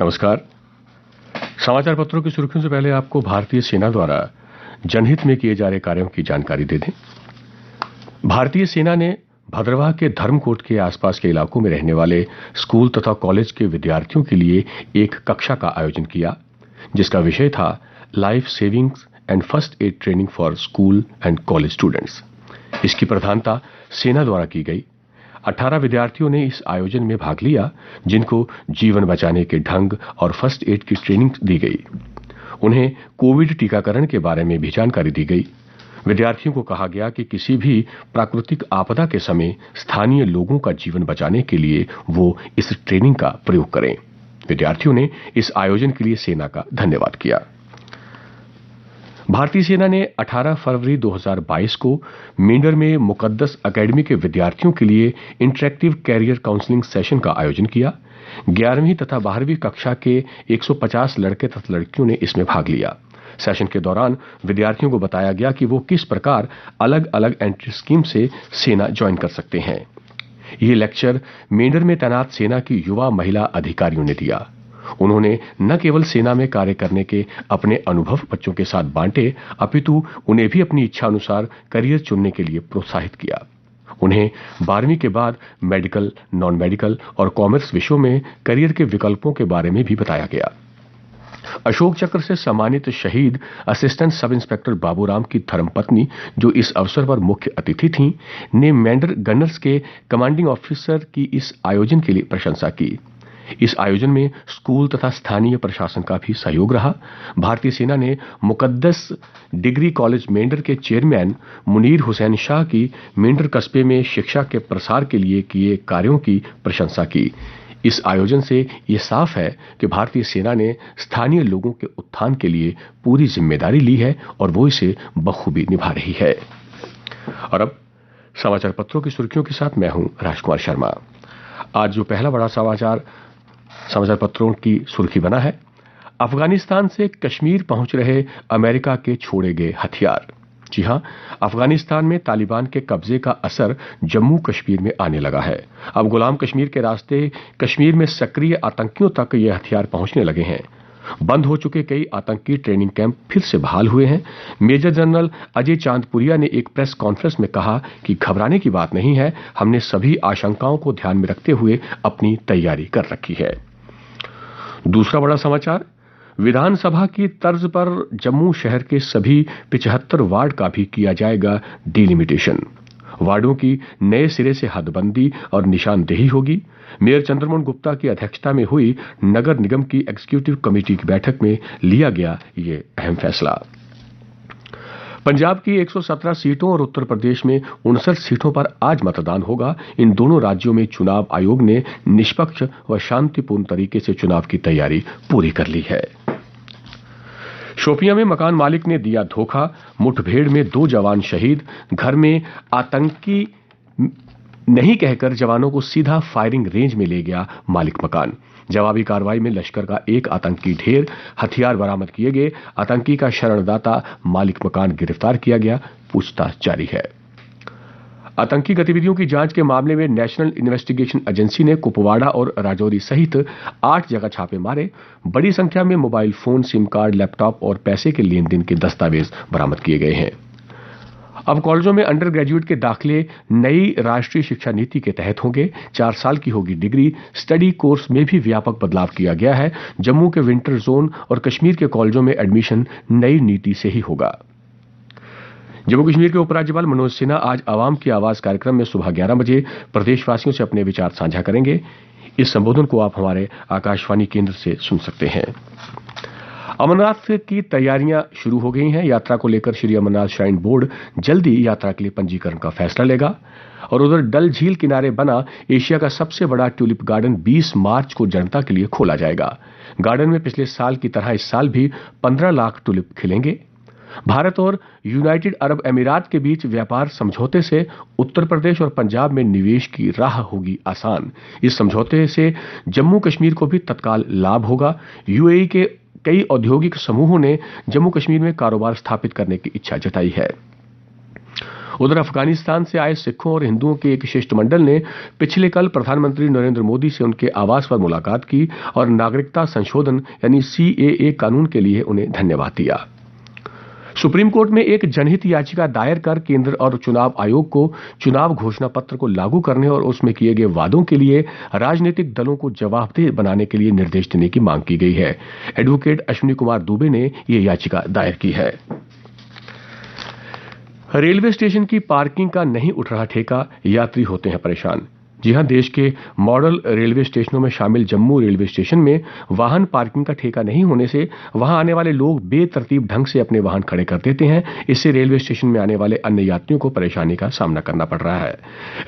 नमस्कार। समाचार पत्रों की सुर्खियों से पहले आपको भारतीय सेना द्वारा जनहित में किए जा रहे कार्यों की जानकारी दे दें। भारतीय सेना ने भद्रवाह के धर्मकोट के आसपास के इलाकों में रहने वाले स्कूल तथा कॉलेज के विद्यार्थियों के लिए एक कक्षा का आयोजन किया, जिसका विषय था life savings and first aid training for school and college students. इसकी प्रधानता सेना द्वारा की गई। 18 विद्यार्थियों ने इस आयोजन में भाग लिया, जिनको जीवन बचाने के ढंग और फर्स्ट एड की ट्रेनिंग दी गई। उन्हें कोविड टीकाकरण के बारे में भी जानकारी दी गई। विद्यार्थियों को कहा गया कि किसी भी प्राकृतिक आपदा के समय स्थानीय लोगों का जीवन बचाने के लिए वो इस ट्रेनिंग का प्रयोग करें। विद्यार्थियों ने इस आयोजन के लिए सेना का धन्यवाद किया। भारतीय सेना ने 18 फरवरी 2022 को मेंढर में मुकद्दस एकेडमी के विद्यार्थियों के लिए इंटरैक्टिव कैरियर काउंसलिंग सेशन का आयोजन किया। 11वीं तथा 12वीं कक्षा के 150 लड़के तथा लड़कियों ने इसमें भाग लिया। सेशन के दौरान विद्यार्थियों को बताया गया कि वो किस प्रकार अलग अलग एंट्री स्कीम से सेना ज्वाइन कर सकते हैं। ये लेक्चर मेंढर में तैनात सेना की युवा महिला अधिकारियों ने दिया। उन्होंने न केवल सेना में कार्य करने के अपने अनुभव बच्चों के साथ बांटे, अपितु उन्हें भी अपनी इच्छा अनुसार करियर चुनने के लिए प्रोत्साहित किया। उन्हें 12वीं के बाद मेडिकल, नॉन मेडिकल और कॉमर्स विषयों में करियर के विकल्पों के बारे में भी बताया गया। अशोक चक्र से सम्मानित शहीद असिस्टेंट सब इंस्पेक्टर बाबूराम की धर्मपत्नी, जो इस अवसर पर मुख्य अतिथि थीं, ने मेंढर गनर्स के कमांडिंग ऑफिसर की इस आयोजन के लिए प्रशंसा की। इस आयोजन में स्कूल तथा स्थानीय प्रशासन का भी सहयोग रहा। भारतीय सेना ने मुकद्दस डिग्री कॉलेज मेंढर के चेयरमैन मुनीर हुसैन शाह की मेंढर कस्बे में शिक्षा के प्रसार के लिए किए कार्यों की प्रशंसा की। इस आयोजन से ये साफ है कि भारतीय सेना ने स्थानीय लोगों के उत्थान के लिए पूरी जिम्मेदारी ली है और वो इसे बखूबी निभा रही है। और अब समाचार पत्रों की सुर्खियों के साथ मैं हूं राजकुमार शर्मा। आज जो पहला बड़ा समाचार पत्रों की सुर्खी बना है, अफगानिस्तान से कश्मीर पहुंच रहे अमेरिका के छोड़े गए हथियार। जी हां, अफगानिस्तान में तालिबान के कब्जे का असर जम्मू कश्मीर में आने लगा है। अब गुलाम कश्मीर के रास्ते कश्मीर में सक्रिय आतंकियों तक ये हथियार पहुंचने लगे हैं। बंद हो चुके कई आतंकी ट्रेनिंग कैंप फिर से बहाल हुए हैं। मेजर जनरल अजय चांदपुरिया ने एक प्रेस कॉन्फ्रेंस में कहा कि घबराने की बात नहीं है, हमने सभी आशंकाओं को ध्यान में रखते हुए अपनी तैयारी कर रखी है। दूसरा बड़ा समाचार, विधानसभा की तर्ज पर जम्मू शहर के सभी 75 वार्ड का भी किया जाएगा डिलिमिटेशन। वार्डों की नए सिरे से हदबंदी और निशानदेही होगी। मेयर चंद्रमोहन गुप्ता की अध्यक्षता में हुई नगर निगम की एग्जीक्यूटिव कमेटी की बैठक में लिया गया ये अहम फैसला। पंजाब की 117 सीटों और उत्तर प्रदेश में 59 सीटों पर आज मतदान होगा। इन दोनों राज्यों में चुनाव आयोग ने निष्पक्ष व शांतिपूर्ण तरीके से चुनाव की तैयारी पूरी कर ली है। शोपियां में मकान मालिक ने दिया धोखा, मुठभेड़ में 2 जवान शहीद। घर में आतंकी नहीं कहकर जवानों को सीधा फायरिंग रेंज में ले गया मालिक मकान। जवाबी कार्रवाई में लश्कर का एक आतंकी ढेर, हथियार बरामद किए गए। आतंकी का शरणदाता मालिक मकान गिरफ्तार किया गया, पूछताछ जारी है। आतंकी गतिविधियों की जांच के मामले में नेशनल इन्वेस्टिगेशन एजेंसी ने कुपवाड़ा और राजौरी सहित 8 जगह छापे मारे। बड़ी संख्या में mobile phone, SIM card, laptop और पैसे के लेन देन के दस्तावेज बरामद किए गए हैं। अब कॉलेजों में अंडर ग्रेजुएट के दाखिले नई राष्ट्रीय शिक्षा नीति के तहत होंगे। 4 साल की होगी डिग्री। स्टडी कोर्स में भी व्यापक बदलाव किया गया है। जम्मू के विंटर जोन और कश्मीर के कॉलेजों में एडमिशन नई नीति से ही होगा। जम्मू कश्मीर के उपराज्यपाल मनोज सिन्हा आज आवाम की आवाज कार्यक्रम में सुबह 11 बजे प्रदेशवासियों से अपने विचार साझा करेंगे। इस संबोधन को आप हमारे आकाशवाणी केंद्र से सुन सकते हैं। अमरनाथ की तैयारियां शुरू हो गई हैं। यात्रा को लेकर श्री अमरनाथ श्राइन बोर्ड जल्दी यात्रा के लिए पंजीकरण का फैसला लेगा। और उधर डल झील किनारे बना एशिया का सबसे बड़ा ट्यूलिप गार्डन 20 मार्च को जनता के लिए खोला जाएगा। गार्डन में पिछले साल की तरह इस साल भी 15 लाख ट्यूलिप खिलेंगे। भारत और यूनाइटेड अरब अमीरात के बीच व्यापार समझौते से उत्तर प्रदेश और पंजाब में निवेश की राह होगी आसान। इस समझौते से जम्मू कश्मीर को भी तत्काल लाभ होगा। यूएई के कई औद्योगिक समूहों ने जम्मू कश्मीर में कारोबार स्थापित करने की इच्छा जताई है। उधर अफगानिस्तान से आए सिखों और हिंदुओं के एक शिष्टमंडल ने पिछले कल प्रधानमंत्री नरेंद्र मोदी से उनके आवास पर मुलाकात की और नागरिकता संशोधन यानी CAA कानून के लिए उन्हें धन्यवाद दिया। सुप्रीम कोर्ट में एक जनहित याचिका दायर कर केंद्र और चुनाव आयोग को चुनाव घोषणा पत्र को लागू करने और उसमें किए गए वादों के लिए राजनीतिक दलों को जवाबदेह बनाने के लिए निर्देश देने की मांग की गई है। एडवोकेट अश्विनी कुमार दुबे ने यह याचिका दायर की है। रेलवे स्टेशन की पार्किंग का नहीं उठ रहा ठेका, यात्री होते हैं परेशान। जी हां, देश के मॉडल रेलवे स्टेशनों में शामिल जम्मू रेलवे स्टेशन में वाहन पार्किंग का ठेका नहीं होने से वहां आने वाले लोग बेतरतीब ढंग से अपने वाहन खड़े कर देते हैं। इससे रेलवे स्टेशन में आने वाले अन्य यात्रियों को परेशानी का सामना करना पड़ रहा है।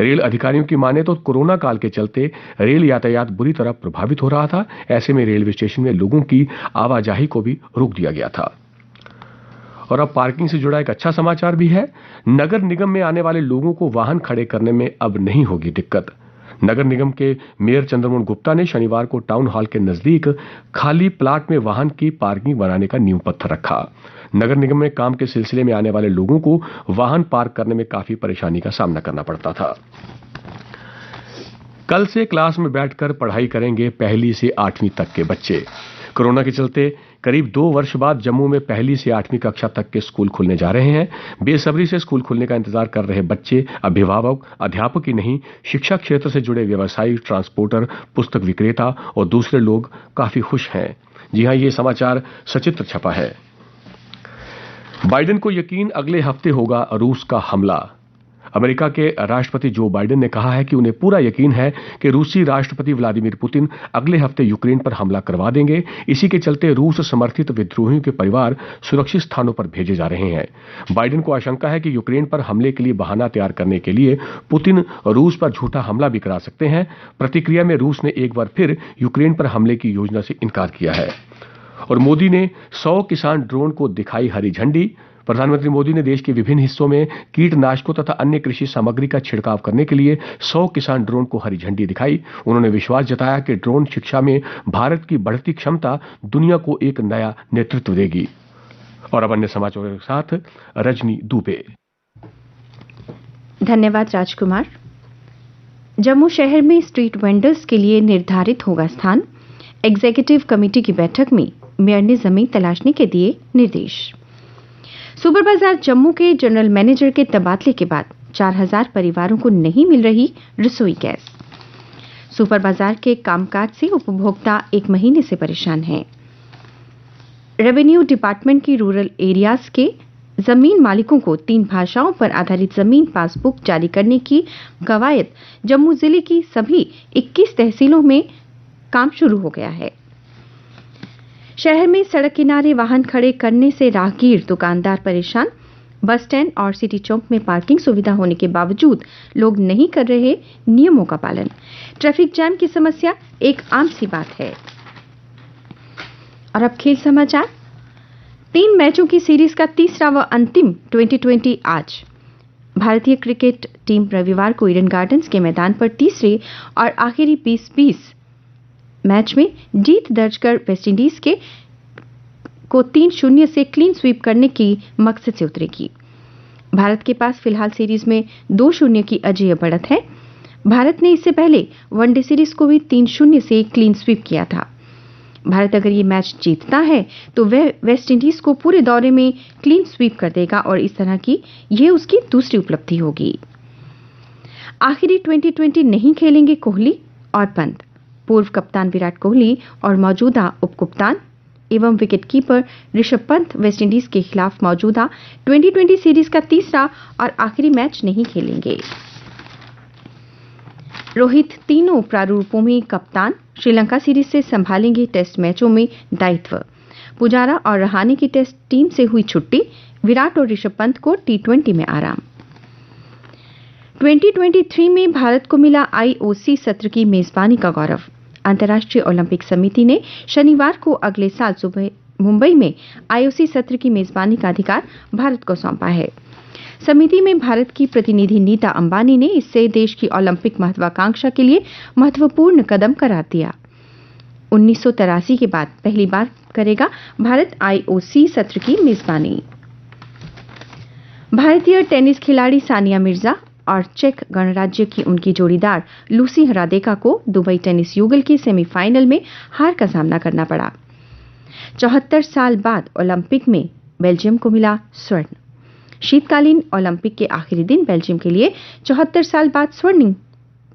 रेल अधिकारियों की माने तो कोरोना काल के चलते रेल यातायात बुरी तरह प्रभावित हो रहा था। ऐसे में रेलवे स्टेशन में लोगों की आवाजाही को भी रोक दिया गया था। और अब पार्किंग से जुड़ा एक अच्छा समाचार भी है। नगर निगम में आने वाले लोगों को वाहन खड़े करने में अब नहीं होगी दिक्कत। नगर निगम के मेयर चंद्रमोहन गुप्ता ने शनिवार को टाउन हॉल के नजदीक खाली प्लाट में वाहन की पार्किंग बनाने का नींव पत्थर रखा। नगर निगम में काम के सिलसिले में आने वाले लोगों को वाहन पार्क करने में काफी परेशानी का सामना करना पड़ता था। कल से क्लास में बैठकर पढ़ाई करेंगे 1ली से 8वीं तक के बच्चे। कोरोना के चलते करीब 2 वर्ष बाद जम्मू में 1ली से 8वीं कक्षा तक के स्कूल खुलने जा रहे हैं। बेसब्री से स्कूल खुलने का इंतजार कर रहे बच्चे, अभिभावक, अध्यापक ही नहीं, शिक्षा क्षेत्र से जुड़े व्यवसायी, ट्रांसपोर्टर, पुस्तक विक्रेता और दूसरे लोग काफी खुश हैं। जी हां, ये समाचार सचित्र छपा है। बाइडेन को यकीन, अगले हफ्ते होगा रूस का हमला। अमेरिका के राष्ट्रपति जो बाइडेन ने कहा है कि उन्हें पूरा यकीन है कि रूसी राष्ट्रपति व्लादिमीर पुतिन अगले हफ्ते यूक्रेन पर हमला करवा देंगे। इसी के चलते रूस समर्थित विद्रोहियों के परिवार सुरक्षित स्थानों पर भेजे जा रहे हैं। बाइडेन को आशंका है कि यूक्रेन पर हमले के लिए बहाना तैयार करने के लिए पुतिन रूस पर झूठा हमला भी करा सकते हैं। प्रतिक्रिया में रूस ने एक बार फिर यूक्रेन पर हमले की योजना से इनकार किया है। और मोदी ने 100 किसान ड्रोन को दिखाई हरी झंडी। प्रधानमंत्री मोदी ने देश के विभिन्न हिस्सों में कीटनाशकों तथा अन्य कृषि सामग्री का छिड़काव करने के लिए 100 किसान ड्रोन को हरी झंडी दिखाई। उन्होंने विश्वास जताया कि ड्रोन शिक्षा में भारत की बढ़ती क्षमता दुनिया को एक नया नेतृत्व देगी। और अब अन्य समाचारों के साथ रजनी दुबे। धन्यवाद राजकुमार। जम्मू शहर में स्ट्रीट वेंडर्स के लिए निर्धारित होगा स्थान। एग्जीक्यूटिव कमेटी की बैठक में मेयर ने जमीन तलाशने के दिए निर्देश। सुपर बाजार जम्मू के जनरल मैनेजर के तबादले के बाद 4000 परिवारों को नहीं मिल रही रसोई गैस। सुपर बाजार के कामकाज से उपभोक्ता 1 महीने से परेशान हैं। रेवेन्यू डिपार्टमेंट की रूरल एरियाज के जमीन मालिकों को 3 भाषाओं पर आधारित जमीन पासबुक जारी करने की कवायद जम्मू जिले की सभी 21 तहसीलों में काम शुरू हो गया है। शहर में सड़क किनारे वाहन खड़े करने से राहगीर, दुकानदार परेशान। बस स्टैंड और सिटी चौक में पार्किंग सुविधा होने के बावजूद लोग नहीं कर रहे नियमों का पालन। ट्रैफिक जाम की समस्या एक आम सी बात है। और अब खेल समाचार। 3 मैचों की सीरीज का तीसरा व अंतिम T20 आज। भारतीय क्रिकेट टीम रविवार को ईडन गार्डन्स के मैदान पर तीसरे और आखिरी 20-20 मैच में जीत दर्ज कर वेस्टइंडीज को 3-0 से क्लीन स्वीप करने की मकसद से उतरेगी। भारत के पास फिलहाल सीरीज में 2-0 की अजेय बढ़त है। भारत ने इससे पहले वनडे सीरीज को भी 3-0 से क्लीन स्वीप किया था। भारत अगर ये मैच जीतता है तो वह वेस्टइंडीज को पूरे दौरे में क्लीन स्वीप कर देगा और इस तरह की यह उसकी दूसरी उपलब्धि होगी। आखिरी T20 नहीं खेलेंगे कोहली और पंत। पूर्व कप्तान विराट कोहली और मौजूदा उपकप्तान एवं विकेटकीपर ऋषभ पंत वेस्टइंडीज के खिलाफ मौजूदा T20 सीरीज का तीसरा और आखिरी मैच नहीं खेलेंगे। रोहित तीनों प्रारूपों में कप्तान। श्रीलंका सीरीज से संभालेंगे टेस्ट मैचों में दायित्व। पुजारा और रहाणे की टेस्ट टीम से हुई छुट्टी। विराट और ऋषभ पंत को T20 में आराम। 2023 में भारत को मिला IOC सत्र की मेजबानी का गौरव। अंतर्राष्ट्रीय ओलंपिक समिति ने शनिवार को अगले साल सुबह मुंबई में IOC सत्र की मेजबानी का अधिकार भारत को सौंपा है। समिति में भारत की प्रतिनिधि नीता अंबानी ने इससे देश की ओलंपिक महत्वाकांक्षा के लिए महत्वपूर्ण कदम करार दिया। 1983 के बाद पहली बार करेगा भारत IOC सत्र की मेजबानी। भारतीय टेनिस खिलाड़ी सानिया मिर्जा और चेक गणराज्य की उनकी जोड़ीदार लूसी हरादेका को दुबई टेनिस युगल की सेमीफाइनल में हार का सामना करना पड़ा। 74 साल बाद ओलंपिक में बेल्जियम को मिला स्वर्ण। शीतकालीन ओलंपिक के आखिरी दिन बेल्जियम के लिए 74 साल बाद स्वर्णिम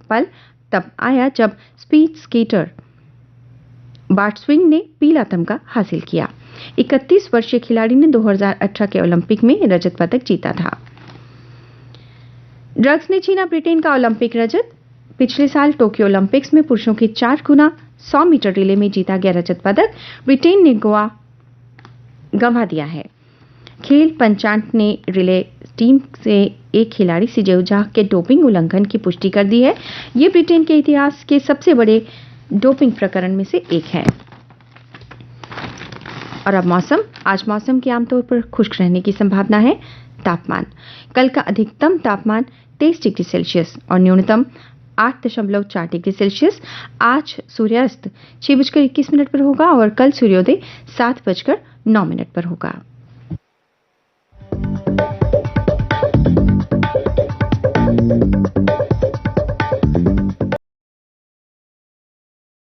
पल तब आया जब स्पीड स्केटर बार्टस्विंग ने पीला तमगा हासिल किया। 31 वर्षीय खिलाड़ी ने 2018 के ओलंपिक में रजत पदक जीता था। ड्रग्स ने छीना ब्रिटेन का ओलंपिक रजत। पिछले साल टोक्यो ओलंपिक्स में पुरुषों की 4 गुना 100 मीटर रिले में जीता गया रजत पदक ब्रिटेन ने गंवा दिया है। खेल पंचायत ने रिले टीम से एक खिलाड़ी सिजेउजा के डोपिंग उल्लंघन की पुष्टि कर दी है। ये ब्रिटेन के इतिहास के सबसे बड़े डोपिंग प्रकरण में से एक है। और अब मौसम। आज मौसम के आमतौर पर खुश्क रहने की संभावना है। तापमान कल का अधिकतम तापमान 23 डिग्री सेल्सियस और न्यूनतम 8.4 डिग्री सेल्सियस। आज सूर्यास्त 6:21 पर होगा और कल सूर्योदय 7:09 पर होगा।